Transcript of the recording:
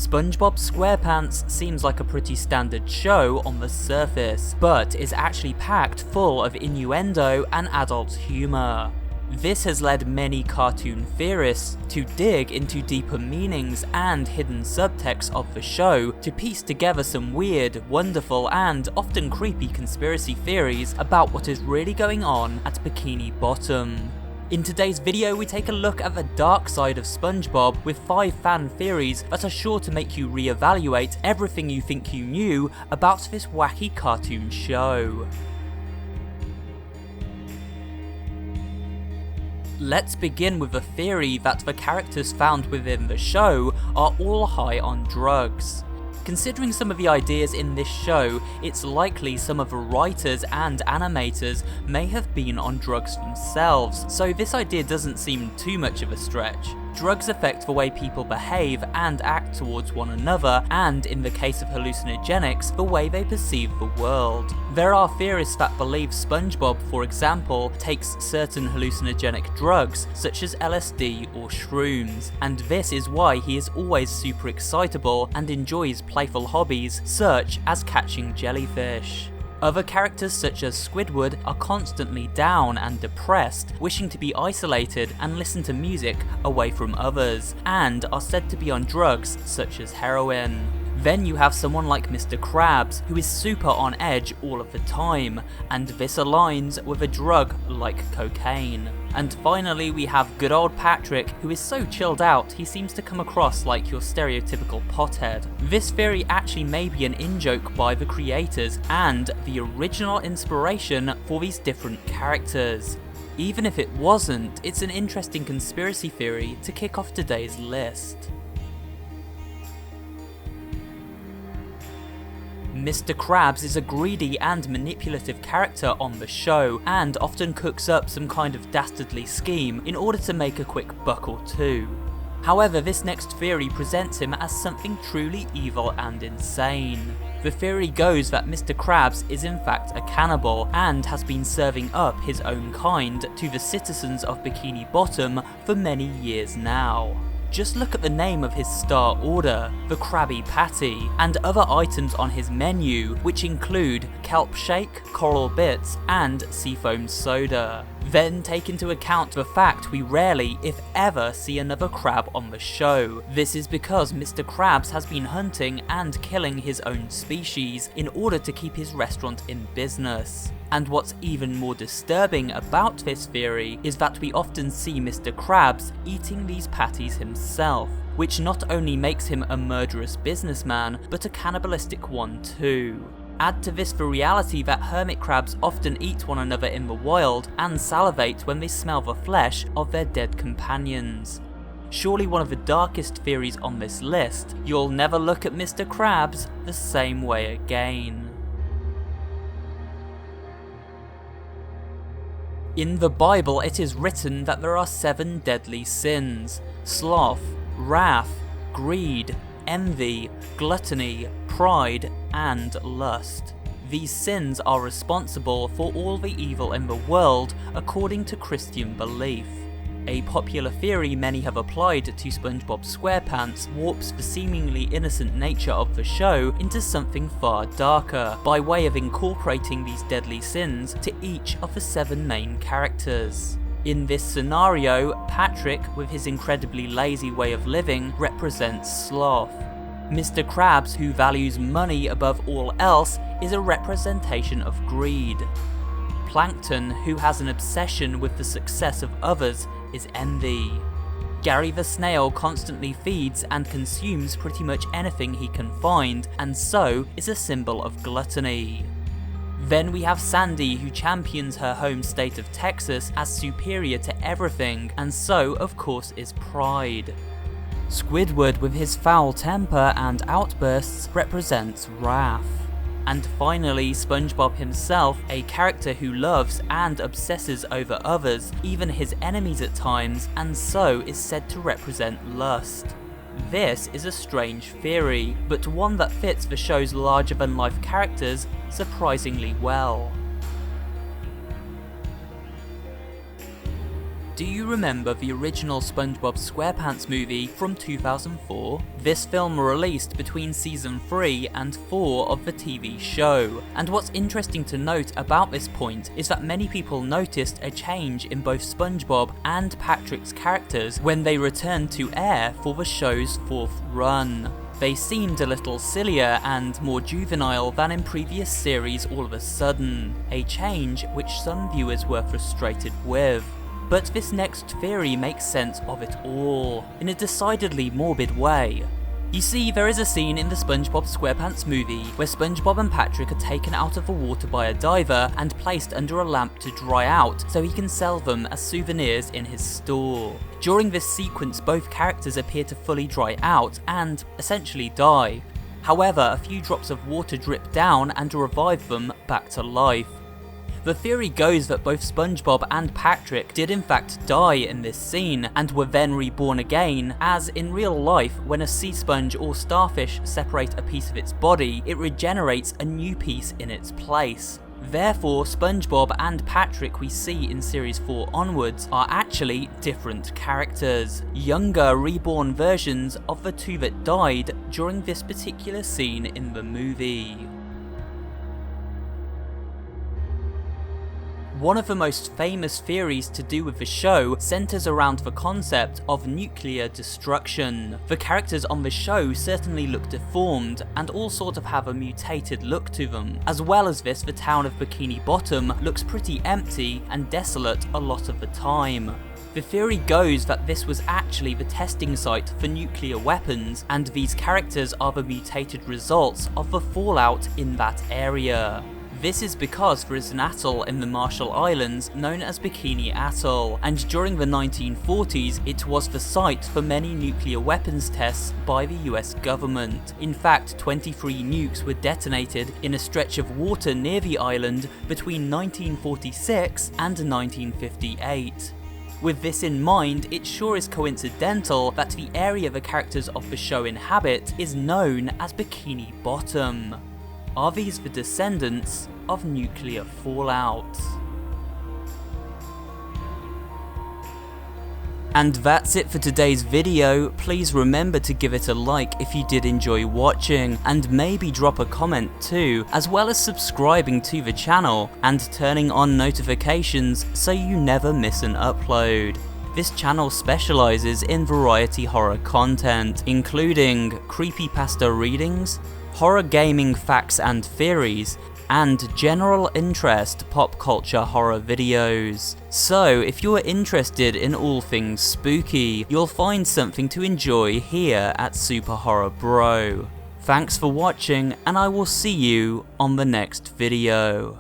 SpongeBob Squarepants seems like a pretty standard show on the surface, but is actually packed full of innuendo and adult humour. This has led many cartoon theorists to dig into deeper meanings and hidden subtext of the show to piece together some weird, wonderful, and often creepy conspiracy theories about what is really going on at Bikini Bottom. In today's video, we take a look at the dark side of SpongeBob with 5 fan theories that are sure to make you reevaluate everything you think you knew about this wacky cartoon show. Let's begin with the theory that the characters found within the show are all high on drugs. Considering some of the ideas in this show, it's likely some of the writers and animators may have been on drugs themselves, so this idea doesn't seem too much of a stretch. Drugs affect the way people behave and act towards one another, and in the case of hallucinogenics, the way they perceive the world. There are theorists that believe SpongeBob, for example, takes certain hallucinogenic drugs, such as LSD or shrooms, and this is why he is always super excitable and enjoys playful hobbies, such as catching jellyfish. Other characters such as Squidward are constantly down and depressed, wishing to be isolated and listen to music away from others, and are said to be on drugs such as heroin. Then you have someone like Mr. Krabs, who is super on edge all of the time, and this aligns with a drug like cocaine. And finally we have good old Patrick, who is so chilled out he seems to come across like your stereotypical pothead. This theory actually may be an in-joke by the creators and the original inspiration for these different characters. Even if it wasn't, it's an interesting conspiracy theory to kick off today's list. Mr. Krabs is a greedy and manipulative character on the show, and often cooks up some kind of dastardly scheme in order to make a quick buck or two. However, this next theory presents him as something truly evil and insane. The theory goes that Mr. Krabs is in fact a cannibal, and has been serving up his own kind to the citizens of Bikini Bottom for many years now. Just look at the name of his star order, the Krabby Patty, and other items on his menu, which include kelp shake, coral bits, and seafoam soda. Then take into account the fact we rarely, if ever, see another crab on the show. This is because Mr. Krabs has been hunting and killing his own species in order to keep his restaurant in business. And what's even more disturbing about this theory is that we often see Mr. Krabs eating these patties himself, which not only makes him a murderous businessman, but a cannibalistic one too. Add to this the reality that hermit crabs often eat one another in the wild and salivate when they smell the flesh of their dead companions. Surely one of the darkest theories on this list, you'll never look at Mr. Krabs the same way again. In the Bible, it is written that there are 7 deadly sins: sloth, wrath, greed, envy, gluttony, pride, and lust. These sins are responsible for all the evil in the world according to Christian belief. A popular theory many have applied to SpongeBob SquarePants warps the seemingly innocent nature of the show into something far darker, by way of incorporating these deadly sins to each of the 7 main characters. In this scenario, Patrick, with his incredibly lazy way of living, represents sloth. Mr. Krabs, who values money above all else, is a representation of greed. Plankton, who has an obsession with the success of others, is envy. Gary the Snail constantly feeds and consumes pretty much anything he can find, and so is a symbol of gluttony. Then we have Sandy, who champions her home state of Texas as superior to everything, and so of course is pride. Squidward, with his foul temper and outbursts, represents wrath. And finally, SpongeBob himself, a character who loves and obsesses over others, even his enemies at times, and so is said to represent lust. This is a strange theory, but one that fits the show's larger-than-life characters surprisingly well. Do you remember the original SpongeBob SquarePants movie from 2004? This film released between season 3 and 4 of the TV show, and what's interesting to note about this point is that many people noticed a change in both SpongeBob and Patrick's characters when they returned to air for the show's 4th run. They seemed a little sillier and more juvenile than in previous series all of a sudden, a change which some viewers were frustrated with. But this next theory makes sense of it all, in a decidedly morbid way. You see, there is a scene in the SpongeBob SquarePants movie where SpongeBob and Patrick are taken out of the water by a diver and placed under a lamp to dry out so he can sell them as souvenirs in his store. During this sequence, both characters appear to fully dry out and essentially die. However, a few drops of water drip down and revive them back to life. The theory goes that both SpongeBob and Patrick did in fact die in this scene, and were then reborn again, as in real life, when a sea sponge or starfish separate a piece of its body, it regenerates a new piece in its place. Therefore, SpongeBob and Patrick we see in Series 4 onwards are actually different characters, younger reborn versions of the two that died during this particular scene in the movie. One of the most famous theories to do with the show centers around the concept of nuclear destruction. The characters on the show certainly look deformed and all sort of have a mutated look to them. As well as this, the town of Bikini Bottom looks pretty empty and desolate a lot of the time. The theory goes that this was actually the testing site for nuclear weapons, and these characters are the mutated results of the fallout in that area. This is because there is an atoll in the Marshall Islands known as Bikini Atoll, and during the 1940s it was the site for many nuclear weapons tests by the US government. In fact, 23 nukes were detonated in a stretch of water near the island between 1946 and 1958. With this in mind, it sure is coincidental that the area the characters of the show inhabit is known as Bikini Bottom. Are these the descendants of nuclear fallout? And that's it for today's video. Please remember to give it a like if you did enjoy watching, and maybe drop a comment too, as well as subscribing to the channel and turning on notifications so you never miss an upload. This channel specializes in variety horror content, including creepypasta readings, horror gaming facts and theories, and general interest pop culture horror videos. So if you're interested in all things spooky, you'll find something to enjoy here at SuperHorrorBro. Thanks for watching, and I will see you on the next video.